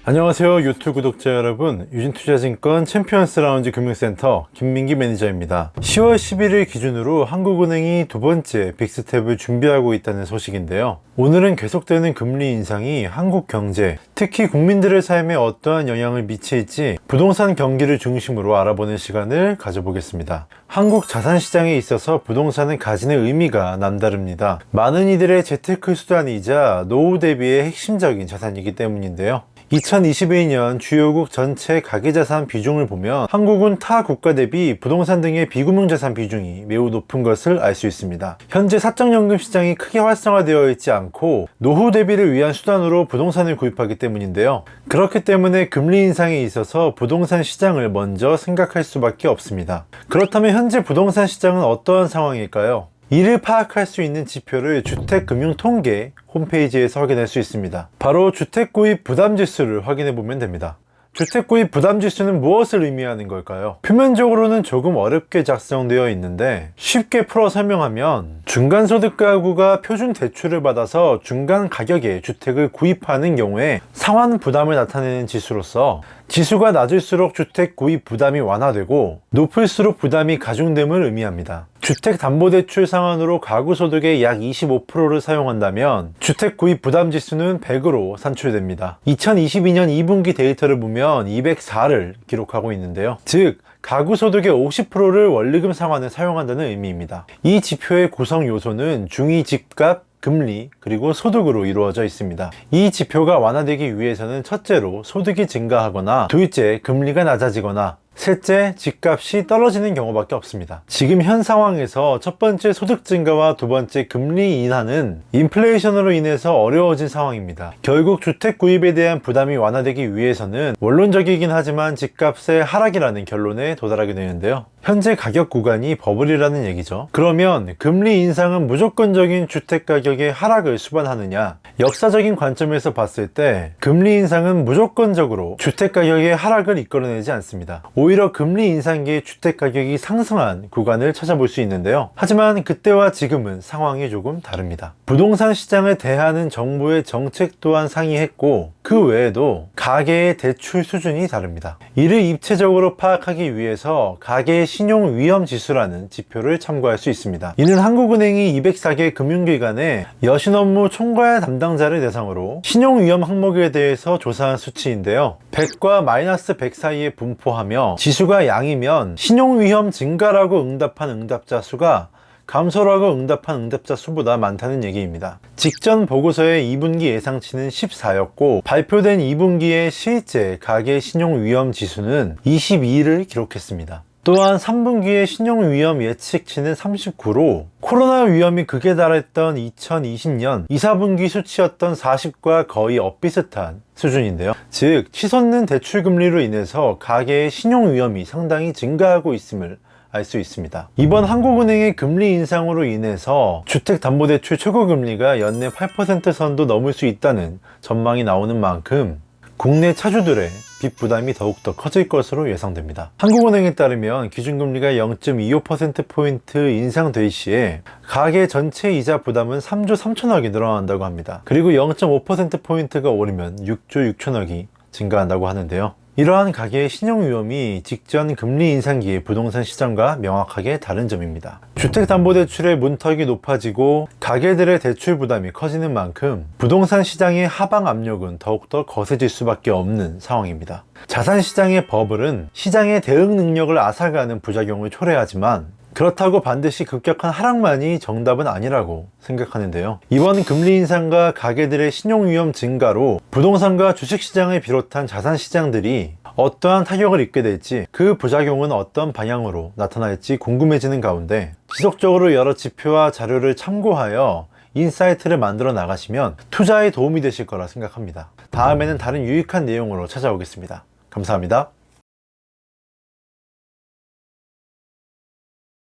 안녕하세요 유튜브 구독자 여러분, 유진투자증권 챔피언스 라운지 금융센터 김민기 매니저입니다. 10월 11일 기준으로 한국은행이 두 번째 빅스텝을 준비하고 있다는 소식인데요. 오늘은 계속되는 금리 인상이 한국 경제, 특히 국민들의 삶에 어떠한 영향을 미칠지 부동산 경기를 중심으로 알아보는 시간을 가져보겠습니다. 한국 자산시장에 있어서 부동산은 가지는 의미가 남다릅니다. 많은 이들의 재테크 수단이자 노후 대비의 핵심적인 자산이기 때문인데요. 2022년 주요국 전체 가계자산 비중을 보면 한국은 타 국가 대비 부동산 등의 비금융자산 비중이 매우 높은 것을 알 수 있습니다. 현재 사적연금 시장이 크게 활성화되어 있지 않고 노후 대비를 위한 수단으로 부동산을 구입하기 때문인데요. 그렇기 때문에 금리 인상에 있어서 부동산 시장을 먼저 생각할 수밖에 없습니다. 그렇다면 현재 부동산 시장은 어떠한 상황일까요? 이를 파악할 수 있는 지표를 주택금융통계 홈페이지에서 확인할 수 있습니다. 바로 주택구입 부담지수를 확인해 보면 됩니다. 주택구입 부담지수는 무엇을 의미하는 걸까요? 표면적으로는 조금 어렵게 작성되어 있는데 쉽게 풀어 설명하면 중간소득 가구가 표준 대출을 받아서 중간 가격의 주택을 구입하는 경우에 상환 부담을 나타내는 지수로서, 지수가 낮을수록 주택 구입 부담이 완화되고 높을수록 부담이 가중됨을 의미합니다. 주택담보대출 상환으로 가구 소득의 약 25%를 사용한다면 주택 구입 부담 지수는 100으로 산출됩니다. 2022년 2분기 데이터를 보면 204를 기록하고 있는데요. 즉 가구 소득의 50%를 원리금 상환에 사용한다는 의미입니다. 이 지표의 구성 요소는 중위 집값, 금리, 그리고 소득으로 이루어져 있습니다. 이 지표가 완화되기 위해서는 첫째로 소득이 증가하거나, 둘째 금리가 낮아지거나, 셋째 집값이 떨어지는 경우밖에 없습니다. 지금 현 상황에서 첫 번째 소득 증가와 두 번째 금리 인하는 인플레이션으로 인해서 어려워진 상황입니다. 결국 주택 구입에 대한 부담이 완화되기 위해서는 원론적이긴 하지만 집값의 하락이라는 결론에 도달하게 되는데요. 현재 가격 구간이 버블이라는 얘기죠. 그러면 금리 인상은 무조건적인 주택 가격의 하락을 수반하느냐? 역사적인 관점에서 봤을 때 금리 인상은 무조건적으로 주택 가격의 하락을 이끌어내지 않습니다. 오히려 금리 인상기에 주택 가격이 상승한 구간을 찾아볼 수 있는데요. 하지만 그때와 지금은 상황이 조금 다릅니다. 부동산 시장을 대하는 정부의 정책 또한 상이했고, 그 외에도 가계의 대출 수준이 다릅니다. 이를 입체적으로 파악하기 위해서 가계의 신용위험지수라는 지표를 참고할 수 있습니다. 이는 한국은행이 204개 금융기관에 여신업무 총괄 담당자를 대상으로 신용위험 항목에 대해서 조사한 수치인데요. 100과 마이너스 100 사이에 분포하며 지수가 양이면 신용위험 증가라고 응답한 응답자 수가 감소라고 응답한 응답자 수보다 많다는 얘기입니다. 직전 보고서의 2분기 예상치는 14였고 발표된 2분기의 실제 가계 신용위험 지수는 22를 기록했습니다. 또한 3분기의 신용위험 예측치는 39로 코로나 위험이 극에 달했던 2020년 2, 4분기 수치였던 40과 거의 엇비슷한 수준인데요. 즉 치솟는 대출금리로 인해서 가계의 신용위험이 상당히 증가하고 있음을 알 수 있습니다. 이번 한국은행의 금리 인상으로 인해서 주택담보대출 최고금리가 연내 8% 선도 넘을 수 있다는 전망이 나오는 만큼 국내 차주들의 빚 부담이 더욱더 커질 것으로 예상됩니다. 한국은행에 따르면 기준금리가 0.25%포인트 인상될 시에 가계 전체 이자 부담은 3조 3천억이 늘어난다고 합니다. 그리고 0.5%포인트가 오르면 6조 6천억이 증가한다고 하는데요. 이러한 가계의 신용위험이 직전 금리 인상기의 부동산 시장과 명확하게 다른 점입니다. 주택담보대출의 문턱이 높아지고 가계들의 대출 부담이 커지는 만큼 부동산 시장의 하방 압력은 더욱더 거세질 수밖에 없는 상황입니다. 자산시장의 버블은 시장의 대응 능력을 앗아가는 부작용을 초래하지만 그렇다고 반드시 급격한 하락만이 정답은 아니라고 생각하는데요. 이번 금리 인상과 가계들의 신용위험 증가로 부동산과 주식시장을 비롯한 자산시장들이 어떠한 타격을 입게 될지, 그 부작용은 어떤 방향으로 나타날지 궁금해지는 가운데 지속적으로 여러 지표와 자료를 참고하여 인사이트를 만들어 나가시면 투자에 도움이 되실 거라 생각합니다. 다음에는 다른 유익한 내용으로 찾아오겠습니다. 감사합니다.